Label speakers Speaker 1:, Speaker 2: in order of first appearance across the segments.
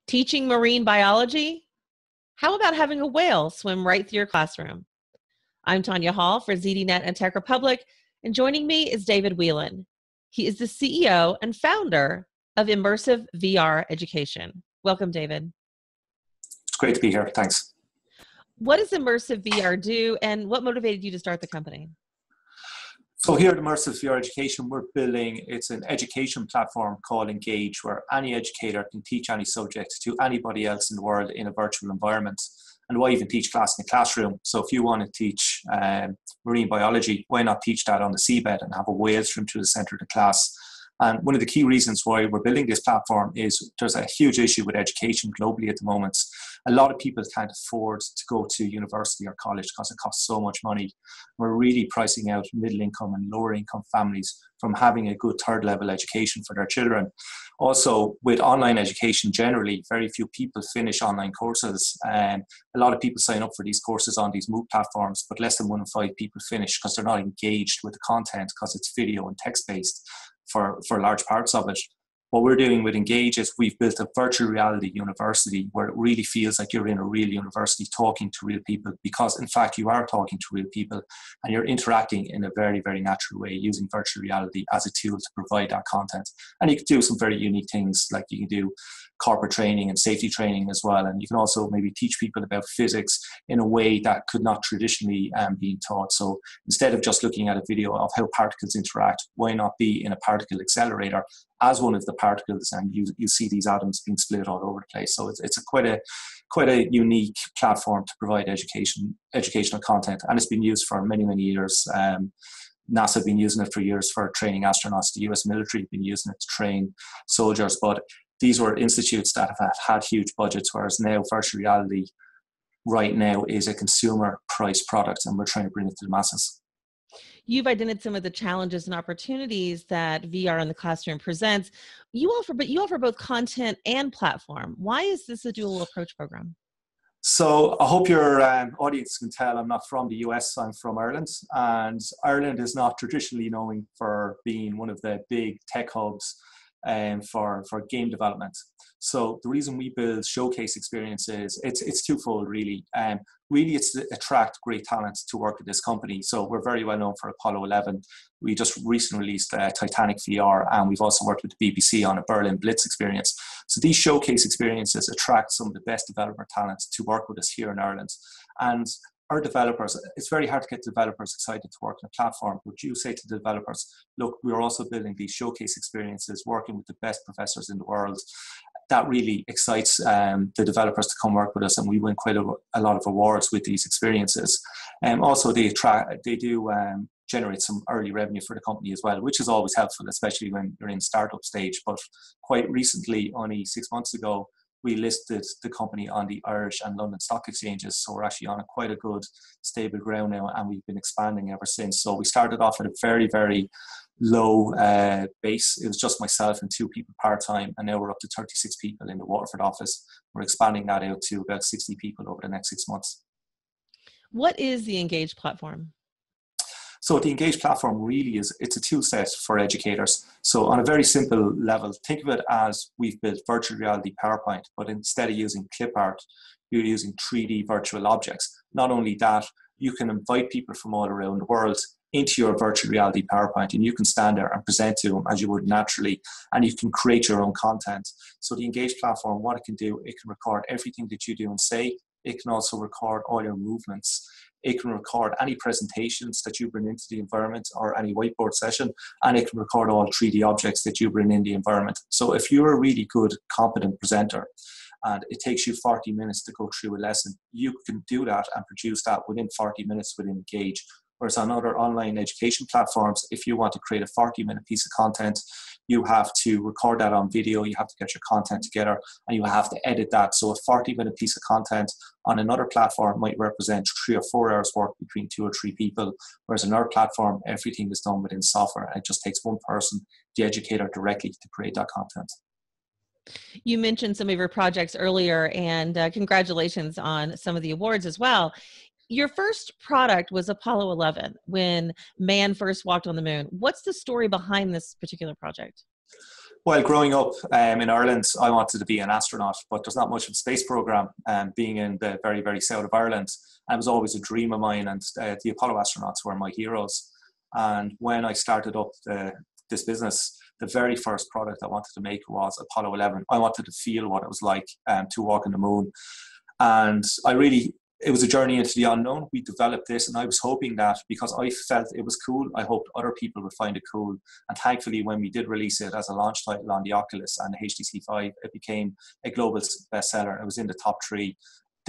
Speaker 1: Teaching marine biology? How about having a whale swim right through your classroom? I'm Tonya Hall for ZDNet and Tech Republic, and joining me is David Whelan. He is the CEO and founder of Immersive VR Education. Welcome, David.
Speaker 2: It's great to be here. Thanks.
Speaker 1: What does Immersive VR do, and what motivated you to start the company?
Speaker 2: So here at Immersive VR Education, it's an education platform called Engage, where any educator can teach any subject to anybody else in the world in a virtual environment. And why even teach class in a classroom? So if you want to teach marine biology, why not teach that on the seabed and have a whale swim through the center of the class? And one of the key reasons why we're building this platform is there's a huge issue with education globally at the moment. A lot of people can't afford to go to university or college because it costs so much money. We're really pricing out middle income and lower income families from having a good third level education for their children. Also, with online education generally, very few people finish online courses. A lot of people sign up for these courses on these MOOC platforms, but less than 1 in 5 people finish because they're not engaged with the content because it's video and text-based for large parts of it. What we're doing with Engage is we've built a virtual reality university where it really feels like you're in a real university talking to real people, because in fact you are talking to real people and you're interacting in a very, very natural way using virtual reality as a tool to provide that content. And you can do some very unique things, like you can do corporate training and safety training as well. And you can also maybe teach people about physics in a way that could not traditionally be taught. So instead of just looking at a video of how particles interact, why not be in a particle accelerator as one of the particles, and you see these atoms being split all over the place. So it's quite a unique platform to provide educational content, and it's been used for many, many years. NASA have been using it for years for training astronauts. The US military have been using it to train soldiers, but these were institutes that have had huge budgets, whereas now virtual reality right now is a consumer price product, and we're trying to bring it to the masses.
Speaker 1: You've identified some of the challenges and opportunities that VR in the classroom presents. You offer both content and platform. Why is this a dual approach program?
Speaker 2: So I hope your audience can tell I'm not from the US, I'm from Ireland. And Ireland is not traditionally known for being one of the big tech hubs for game development. So the reason we build showcase experiences, it's twofold really. Really, it's to attract great talent to work with this company. So we're very well known for Apollo 11. We just recently released Titanic VR, and we've also worked with the BBC on a Berlin Blitz experience. So these showcase experiences attract some of the best developer talent to work with us here in Ireland. And our developers, it's very hard to get developers excited to work on a platform, but you say to the developers, look, we're also building these showcase experiences, working with the best professors in the world. That really excites the developers to come work with us, and we win quite a lot of awards with these experiences. Also, they do generate some early revenue for the company as well, which is always helpful, especially when you're in startup stage. But quite recently, only 6 months ago, we listed the company on the Irish and London stock exchanges. So we're actually on quite a good stable ground now, and we've been expanding ever since. So we started off at a very, very low base. It was just myself and 2 people part-time, and now we're up to 36 people in the Waterford office. We're expanding that out to about 60 people over the next 6 months.
Speaker 1: What is the Engage platform?
Speaker 2: So the Engage platform really it's a tool set for educators. So on a very simple level, think of it as we've built virtual reality PowerPoint, but instead of using clip art, you're using 3D virtual objects. Not only that, you can invite people from all around the world into your virtual reality PowerPoint, and you can stand there and present to them as you would naturally, and you can create your own content. So the Engage platform, what it can do, it can record everything that you do and say. It can also record all your movements. It can record any presentations that you bring into the environment or any whiteboard session, and it can record all 3D objects that you bring in the environment. So if you're a really good, competent presenter, and it takes you 40 minutes to go through a lesson, you can do that and produce that within 40 minutes within Engage. Whereas on other online education platforms, if you want to create a 40-minute piece of content, you have to record that on video, you have to get your content together, and you have to edit that. So a 40-minute piece of content on another platform might represent 3 or 4 hours work between 2 or 3 people, whereas on our platform, everything is done within software. It just takes one person, the educator, directly to create that content.
Speaker 1: You mentioned some of your projects earlier, and congratulations on some of the awards as well. Your first product was Apollo 11, when man first walked on the moon. What's the story behind this particular project?
Speaker 2: Well, growing up in Ireland, I wanted to be an astronaut, but there's not much of a space program. Being in the very, very south of Ireland, it was always a dream of mine, and the Apollo astronauts were my heroes. And when I started up this business, the very first product I wanted to make was Apollo 11. I wanted to feel what it was like to walk on the moon. And it was a journey into the unknown. We developed this, and I was hoping that because I felt it was cool, I hoped other people would find it cool. And thankfully, when we did release it as a launch title on the Oculus and the HTC Vive, it became a global bestseller. It was in the top 3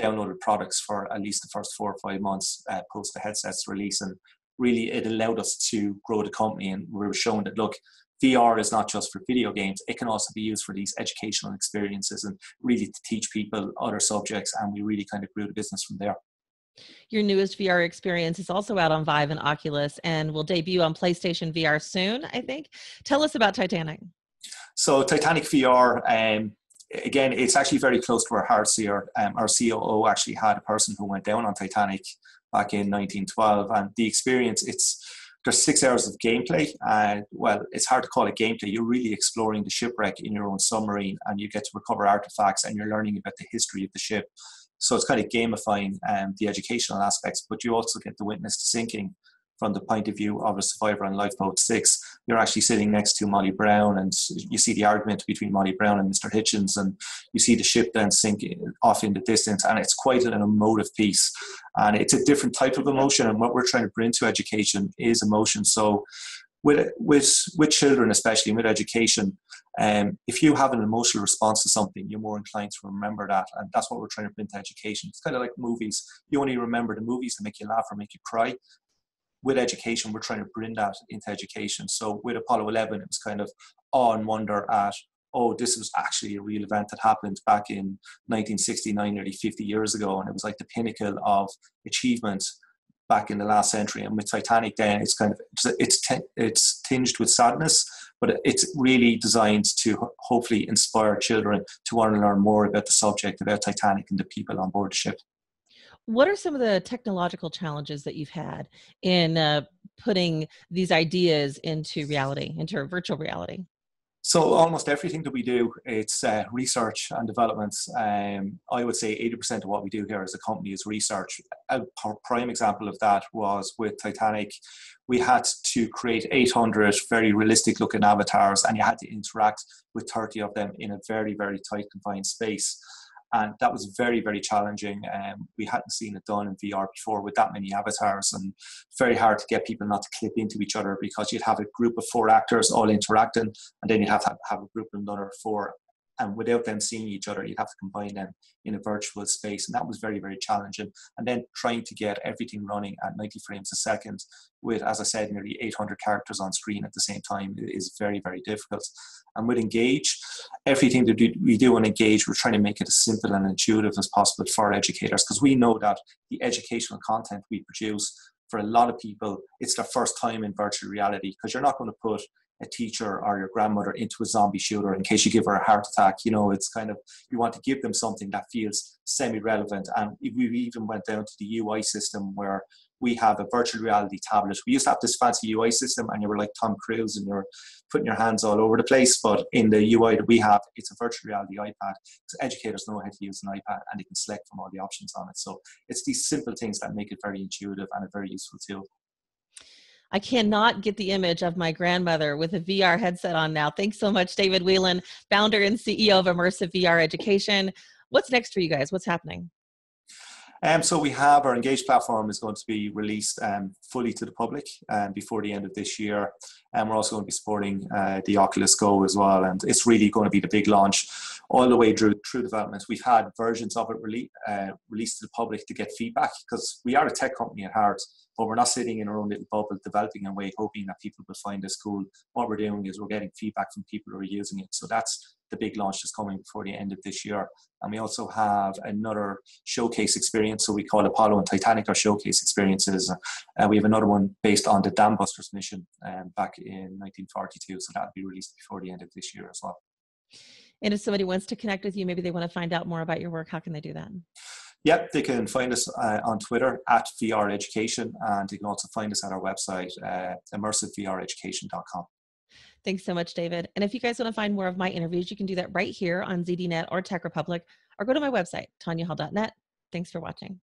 Speaker 2: downloaded products for at least the first 4 or 5 months post the headset's release. And really, it allowed us to grow the company, and we were showing that, look, VR is not just for video games. It can also be used for these educational experiences and really to teach people other subjects. And we really kind of grew the business from there.
Speaker 1: Your newest VR experience is also out on Vive and Oculus and will debut on PlayStation VR soon, I think. Tell us about Titanic.
Speaker 2: So Titanic VR, again, it's actually very close to our hearts here. Our COO actually had a person who went down on Titanic back in 1912. And the experience, there's 6 hours of gameplay. Well, it's hard to call it gameplay. You're really exploring the shipwreck in your own submarine, and you get to recover artifacts, and you're learning about the history of the ship. So it's kind of gamifying the educational aspects, but you also get to witness the sinking from the point of view of a survivor on Lifeboat 6. You're actually sitting next to Molly Brown, and you see the argument between Molly Brown and Mr. Hitchens, and you see the ship then sink off in the distance, and it's quite an emotive piece. And it's a different type of emotion, and what we're trying to bring to education is emotion. So with children, especially with education, if you have an emotional response to something, you're more inclined to remember that, and that's what we're trying to bring to education. It's kind of like movies. You only remember the movies that make you laugh or make you cry. With education, we're trying to bring that into education. So with Apollo 11, it was kind of awe and wonder at, oh, this was actually a real event that happened back in 1969, nearly 50 years ago. And it was like the pinnacle of achievement back in the last century. And with Titanic then, it's kind of, it's tinged with sadness, but it's really designed to hopefully inspire children to want to learn more about the subject, about Titanic and the people on board the ship.
Speaker 1: What are some of the technological challenges that you've had in putting these ideas into reality, into virtual reality?
Speaker 2: So almost everything that we do, it's research and development. I would say 80% of what we do here as a company is research. A prime example of that was with Titanic. We had to create 800 very realistic looking avatars, and you had to interact with 30 of them in a very, very tight confined space. And that was very, very challenging. We hadn't seen it done in VR before with that many avatars, and very hard to get people not to clip into each other, because you'd have a group of 4 actors all interacting, and then you'd have to have a group of another 4. And without them seeing each other, you'd have to combine them in a virtual space. And that was very, very challenging. And then trying to get everything running at 90 frames a second with, as I said, nearly 800 characters on screen at the same time is very, very difficult. And with Engage, everything that we do on Engage, we're trying to make it as simple and intuitive as possible for educators, because we know that the educational content we produce, for a lot of people, it's their first time in virtual reality, because you're not going to put a teacher or your grandmother into a zombie shooter in case you give her a heart attack. You know, it's kind of, you want to give them something that feels semi-relevant. And we even went down to the UI system, where we have a virtual reality tablet. We used to have this fancy UI system, and you were like Tom Cruise and you're putting your hands all over the place. But in the UI that we have, it's a virtual reality iPad. So educators know how to use an iPad, and they can select from all the options on it. So it's these simple things that make it very intuitive and a very useful tool.
Speaker 1: I cannot get the image of my grandmother with a VR headset on now. Thanks so much, David Whelan, founder and CEO of Immersive VR Education. What's next for you guys? What's happening?
Speaker 2: So we have our Engage platform is going to be released fully to the public before the end of this year. And we're also going to be supporting the Oculus Go as well. And it's really going to be the big launch all the way through development. We've had versions of it released to the public to get feedback, because we are a tech company at heart, but we're not sitting in our own little bubble developing and hoping that people will find this cool. What we're doing is we're getting feedback from people who are using it. So that's the big launch that's coming before the end of this year. And we also have another showcase experience. So we call Apollo and Titanic our showcase experiences. We have another one based on the Dam Busters mission back in 1942. So that'll be released before the end of this year as well.
Speaker 1: And if somebody wants to connect with you, maybe they want to find out more about your work, how can they do that?
Speaker 2: Yep, they can find us on Twitter at VR Education, and they can also find us at our website, immersivevreducation.com.
Speaker 1: Thanks so much, David. And if you guys want to find more of my interviews, you can do that right here on ZDNet or Tech Republic, or go to my website, tonyahall.net. Thanks for watching.